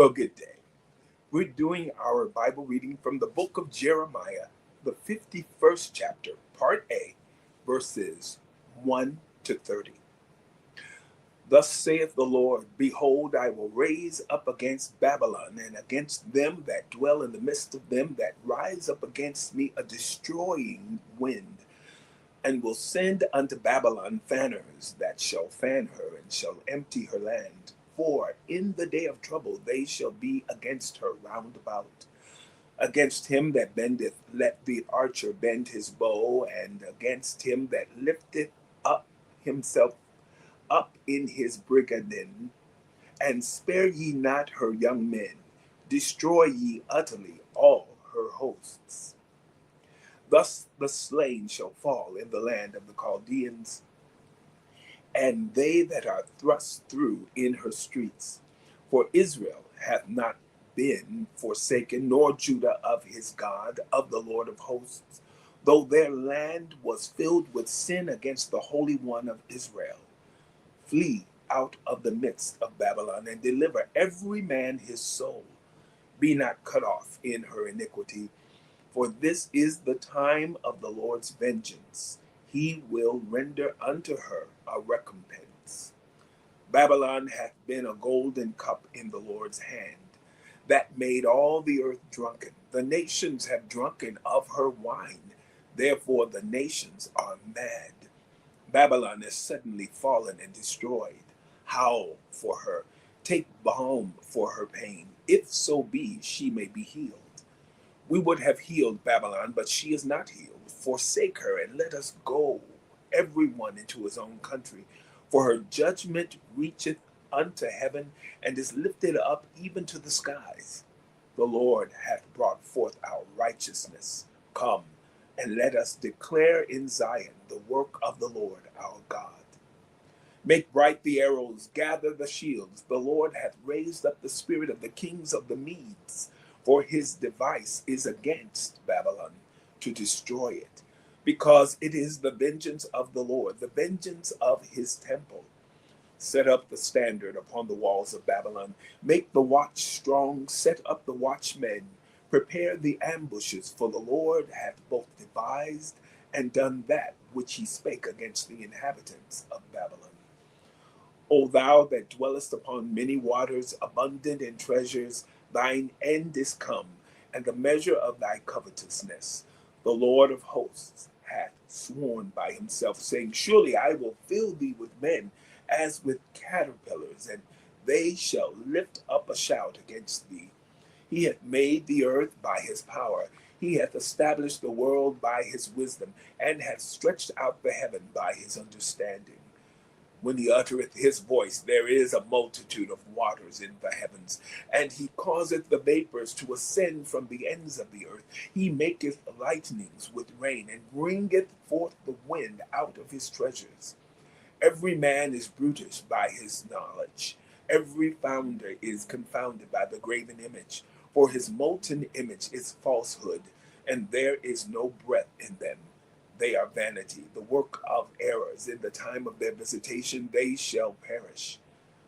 Well, good day. We're doing our Bible reading from the book of Jeremiah, the 51st chapter, part A, verses 1 to 30. Thus saith the Lord, Behold, I will raise up against Babylon and against them that dwell in the midst of them that rise up against me a destroying wind, and will send unto Babylon fanners that shall fan her and shall empty her land. For in the day of trouble they shall be against her round about. Against him that bendeth, let the archer bend his bow, and against him that lifteth up himself up in his brigandine. And spare ye not her young men, destroy ye utterly all her hosts. Thus the slain shall fall in the land of the Chaldeans, and they that are thrust through in her streets. For Israel hath not been forsaken, nor Judah of his God, of the Lord of hosts, though their land was filled with sin against the Holy One of Israel. Flee out of the midst of Babylon, and deliver every man his soul. Be not cut off in her iniquity, for this is the time of the Lord's vengeance. He will render unto her a recompense. Babylon hath been a golden cup in the Lord's hand, that made all the earth drunken. The nations have drunken of her wine, therefore the nations are mad. Babylon is suddenly fallen and destroyed. Howl for her, take balm for her pain, if so be she may be healed. We would have healed Babylon, but she is not healed. Forsake her, and let us go, every one into his own country. For her judgment reacheth unto heaven, and is lifted up even to the skies. The Lord hath brought forth our righteousness. Come, and let us declare in Zion the work of the Lord our God. Make bright the arrows, gather the shields. The Lord hath raised up the spirit of the kings of the Medes, for his device is against Babylon, to destroy it, because it is the vengeance of the Lord, the vengeance of his temple. Set up the standard upon the walls of Babylon. Make the watch strong, set up the watchmen. Prepare the ambushes, for the Lord hath both devised and done that which he spake against the inhabitants of Babylon. O thou that dwellest upon many waters, abundant in treasures, thine end is come, and the measure of thy covetousness. The Lord of hosts hath sworn by himself, saying, Surely I will fill thee with men, as with caterpillars, and they shall lift up a shout against thee. He hath made the earth by his power. He hath established the world by his wisdom, and hath stretched out the heaven by his understanding. When he uttereth his voice, there is a multitude of waters in the heavens, and he causeth the vapors to ascend from the ends of the earth. He maketh lightnings with rain, and bringeth forth the wind out of his treasures. Every man is brutish by his knowledge. Every founder is confounded by the graven image. For his molten image is falsehood, and there is no breath in them. They are vanity, the work of errors. In the time of their visitation they shall perish.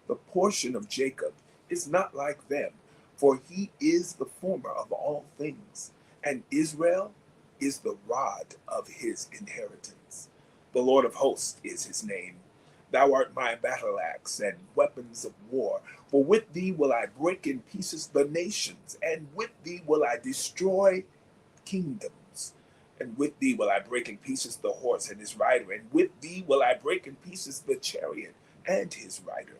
The portion of Jacob is not like them, for he is the former of all things, and Israel is the rod of his inheritance. The Lord of hosts is his name. Thou art my battle axe and weapons of war. For with thee will I break in pieces the nations, and with thee will I destroy kingdoms. And with thee will I break in pieces the horse and his rider, and with thee will I break in pieces the chariot and his rider.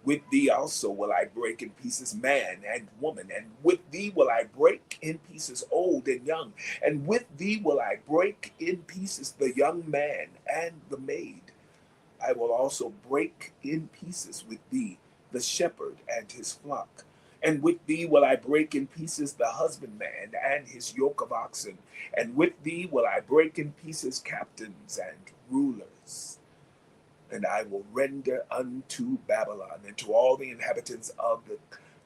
With thee also will I break in pieces man and woman, and with thee will I break in pieces old and young, and with thee will I break in pieces the young man and the maid. I will also break in pieces with thee the shepherd and his flock. And with thee will I break in pieces the husbandman and his yoke of oxen. And with thee will I break in pieces captains and rulers. And I will render unto Babylon and to all the inhabitants of the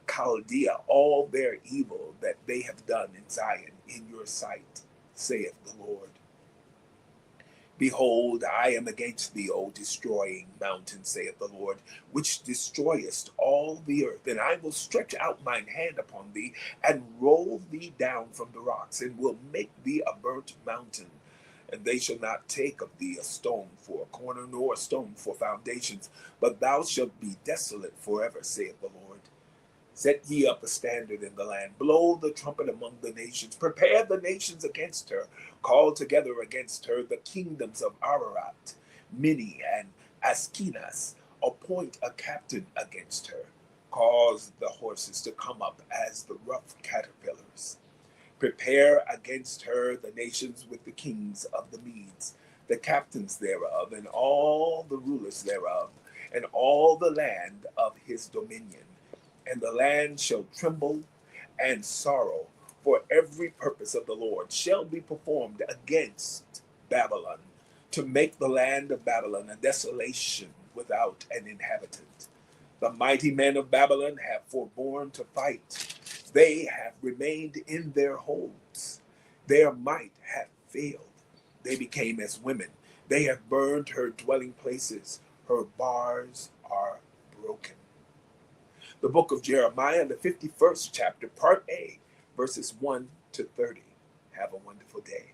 Chaldea all their evil that they have done in Zion in your sight, saith the Lord. Behold, I am against thee, O destroying mountain, saith the Lord, which destroyest all the earth. And I will stretch out mine hand upon thee, and roll thee down from the rocks, and will make thee a burnt mountain. And they shall not take of thee a stone for a corner, nor a stone for foundations, but thou shalt be desolate forever, saith the Lord. Set ye up a standard in the land, blow the trumpet among the nations, prepare the nations against her, call together against her the kingdoms of Ararat, Minni, and Askenas, appoint a captain against her, cause the horses to come up as the rough caterpillars. Prepare against her the nations with the kings of the Medes, the captains thereof, and all the rulers thereof, and all the land of his dominion. And the land shall tremble and sorrow, for every purpose of the Lord shall be performed against Babylon, to make the land of Babylon a desolation without an inhabitant. The mighty men of Babylon have forborne to fight. They have remained in their holds. Their might hath failed. They became as women. They have burned her dwelling places. Her bars are broken. The book of Jeremiah, the 51st chapter, part A, verses 1 to 30. Have a wonderful day.